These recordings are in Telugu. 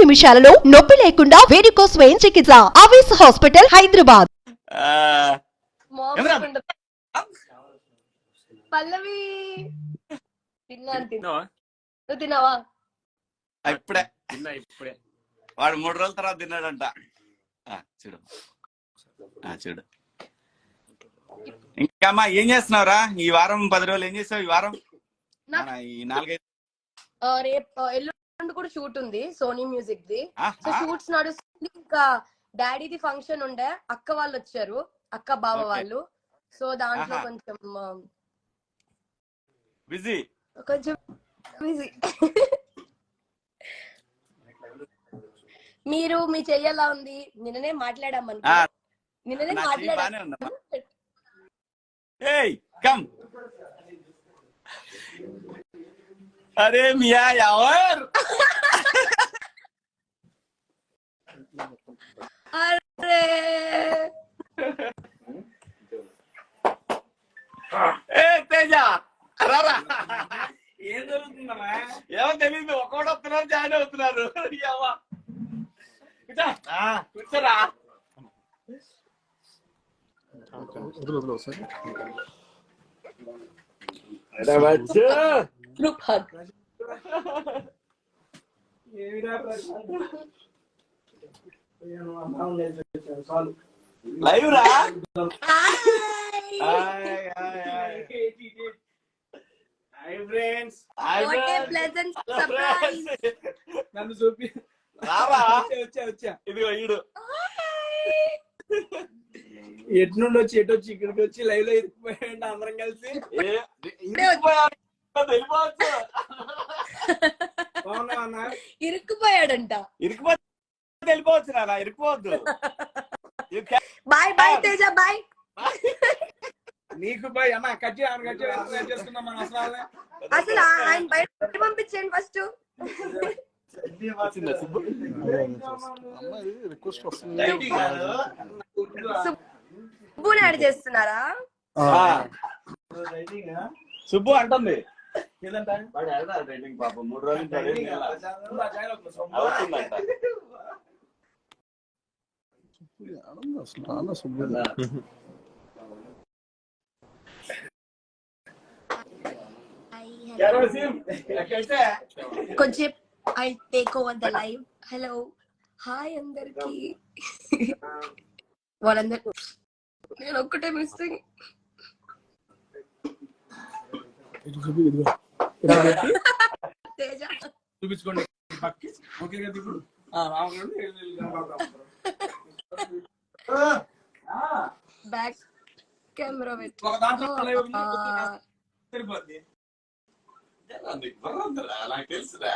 నిమిషాలలో నొప్పి లేకుండా వేడికోస్ వెయిన్ చికిత్స. ఆవేశ హాస్పిటల్, హైదరాబాద్. పల్లవి తిన్నావా? నువ్వు తిన్నావా? ఇప్పుడే వాడు 3 రోజుల తర్వాత తిన్నాడంట. చూడు చూడు. ఇంకా అమ్మా ఏం చేస్తున్నావురా? ఈ వారం 10 రోజులు ఏం చేసావు? ఈ వారం ఈ 4-5 రేపు ఎల్లుండి కూడా షూట్ ఉంది సోనీ మ్యూజిక్ ది. సో షూట్స్ నడుస్తుంది. ఇంకా డాడీది ఫంక్షన్ ఉండే, అక్క వాళ్ళు వచ్చారు, అక్క బావ వాళ్ళు. సో దాంట్లో కొంచెం బిజీ. మీరు మీ చెయ్యలా ఉంది? నిన్ననే మాట్లాడామని. నిన్ననే మాట్లాడాను. కమ్ అరే మియా యావర్. అరే తేజ రారా. ఏం జరుగుతుందమ్మా? ఏమో తెలియదు. ఒక్కోటి వస్తున్నారు, జాయిన్ అవుతున్నారు. కూర్చోరా. Group hug. లైవ్ రా. నన్ను చూపి వచ్చా. ఇదిగో ఈడు ఎటు నుండి వచ్చి ఎటు వచ్చి ఇక్కడికి వచ్చి లైవ్ లో ఇరికిపోయాడు. అందరం కలిసి ఇరుక్కుపోయాడంట. ఇరికిపోతే వెళ్ళిపోవచ్చు రా. ఇరికిపోవద్దు. Bye bye Teja, bye. నీకు బాయ్ అన్న. కట్ చేసుకుందాం మన అవసరాలే. అసలు ఆయన బయట పంపించండి ఫస్ట్. సుబ్బుని యాడ్ చేస్తున్నారా? సుబ్బు అంటుంది పాపం 3 రోజులు కొంచెం I take over the live. Hello hi అందరికి. వాళ్ళందరూ నేను ఒక్కటే మిస్సింగ్. తేజ చూపించుకోండి. ఓకే కదా ఇప్పుడు? బ్యాక్ కెమెరా పెట్టి సరిపోద్ది. నాకు తెలుసురా.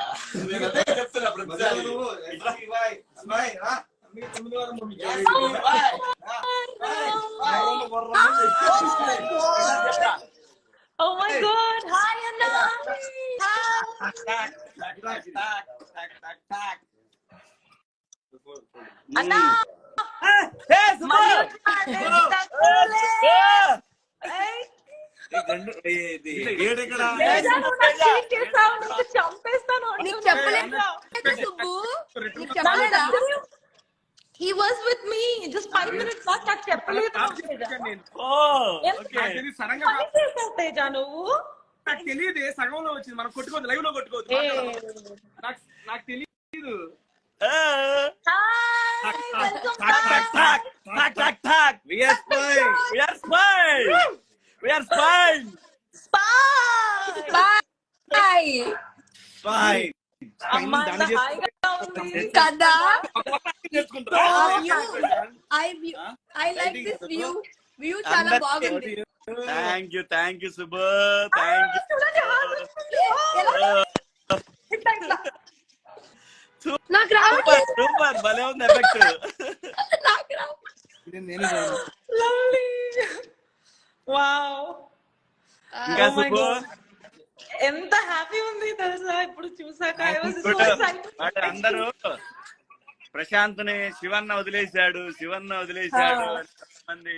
Oh my God! Hi Anna. Anna. చంపేస్తాను. He was with me just 5 minutes back. నాకు చెప్పలేదు. నాకు తెలియదు. సగంలో వచ్చింది. మనం కొట్టుకోవద్దు, లైవ్ లో కొట్టుకోవద్దు. నాకు తెలియదు. కదా. I like this view. View చాలా బాగుంది. Thank you Subbu. Thank you. నాకు రావట్లేదు. సూపర్ భలే ఉంది ఎఫెక్ట్. నాకు రావట్లేదు. లవ్లీ. వావ్. ఇంకా సుబ్బు ఎంత హ్యాపీ ఉంది తెలుసా ఇప్పుడు చూసాక. అందరూ ప్రశాంత్ని శివన్న వదిలేశాడు మంది.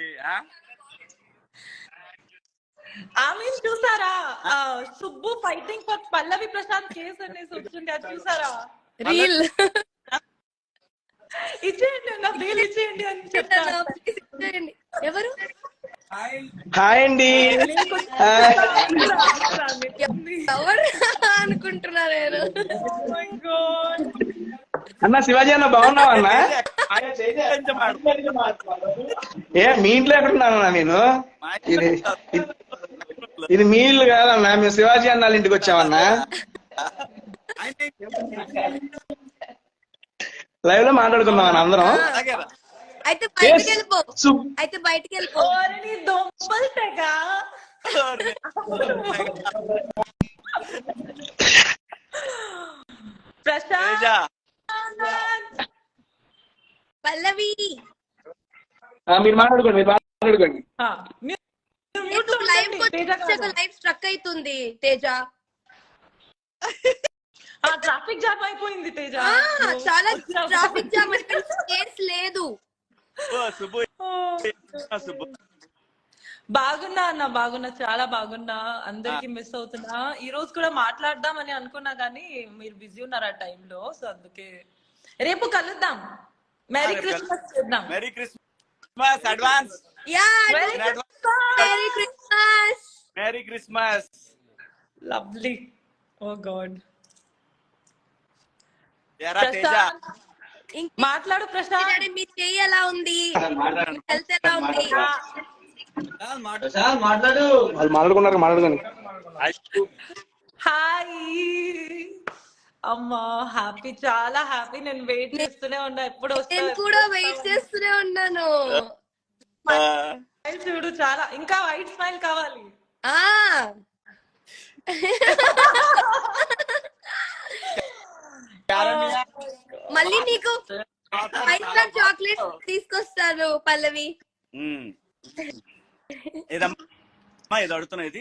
ఆమె చూసారా? Subbu fighting for Pallavi Prashanth case అనేసి వస్తుంటే అది చూసారా? రీల్ ఇచ్చేయండి అన్న, బెయిల్ ఇచ్చేయండి అని చెప్తాను. Please ఇచ్చేయండి. ఎవరు హాయ్ అండి. ఎవరు అనుకుంటున్నా నేను. అన్న శివాజీ అన్న బాగున్నావా అన్న? ఏ మీ ఇంట్లో ఎక్కడున్నానన్నా నేను? ఇది మీ ఇల్లు కాదన్నా, మేము శివాజీ అన్న వాళ్ళ ఇంటికి వచ్చామన్నా. లైవ్ లో మాట్లాడుకుందాం అన్న అందరం. అయితే బయటికి వెళ్ళిపో. అయితే బయటికి వెళ్ళిపో. దొంపలు తెగ ప్రశాంత్ పల్లవి మీరు మాట్లాడుకోండి, మీరు మాట్లాడుకోండి. లైవ్ స్ట్రక్ అవుతుంది తేజ. ట్రాఫిక్ జామ్ అయిపోయింది తేజ. చాలా ట్రాఫిక్ జామ్ అయిపోయింది. స్పేస్ లేదు. బాగున్నా అన్న, బాగున్నా, చాలా బాగున్నా. అందరికి మిస్ అవుతున్నా. ఈ రోజు కూడా మాట్లాడదాం అని అనుకున్నా గానీ మీరు బిజీ ఉన్నారు ఆ టైంలో. సో అందుకే రేపు కలుద్దాం. మెరీ క్రిస్మస్ చేద్దాం. Merry Christmas advance. Merry Christmas. Merry Christmas. Lovely. Oh god. మాట్లాడు ప్రశాంత్. మీ చెయ్యి ఎలా ఉంది? హెల్త్ ఎలా ఉంది? మాట్లాడు. వాళ్ళు మాట్లాడుకున్నారు, మాట్లాడుకోండి. హాయ్ అమ్మా, హ్యాపీ, చాలా హ్యాపీ. నేను వెయిట్ చేస్తూనే ఉన్నా, ఎప్పుడు నేను కూడా వెయిట్ చేస్తూనే ఉన్నాను. చూడు, చాలా ఇంకా వైట్ స్మైల్ కావాలి. మళ్ళీ నీకు 5 స్టార్ చాక్లెట్ తీసుకొస్తాను పల్లవి. ఏదో అడుగుతున్నా, ఇది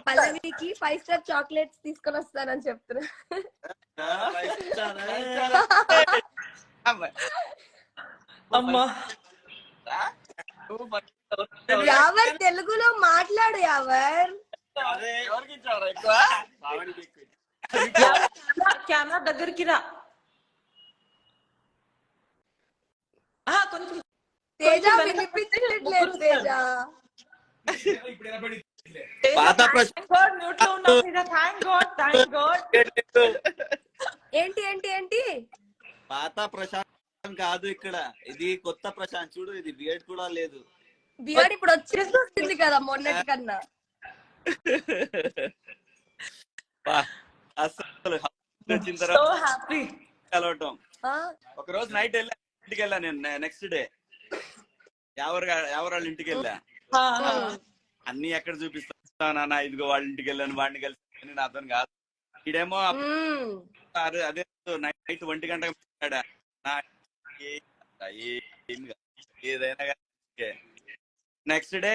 పల్లవికి 5 స్టార్ చాక్లెట్స్ తీసుకొని వస్తానని చెప్తున్నా. అమ్మా యావర్ తెలుగులో మాట్లాడు. యావర్ కెమెరా దగ్గరికి రా. కొంచెం తేజ వినిపించట్లేదు. తేజ ఏంటి ఏంటి ఏంటి? పాత ప్రశాంత్ కాదు ఇక్కడ, ఇది కొత్త ప్రశాంత్. చూడు, ఇది బియర్డ్ కూడా లేదు. బియర్డ్ ఇప్పుడు వచ్చేస్తుంది కదా మొన్నటి కన్నా. అసలు కలవటం. ఒక రోజు నైట్ వెళ్ళా, ఇంటికి వెళ్ళా నేను. నెక్స్ట్ డే ఎవరు వాళ్ళ ఇంటికి వెళ్ళా. అన్ని ఎక్కడ చూపిస్తానా, ఇదిగో వాళ్ళ ఇంటికి వెళ్ళాను, వాడిని కలిసి నాతో కాదు. ఇడేమో అదే నైట్ 1 గంటకు ఏదైనా నెక్స్ట్ డే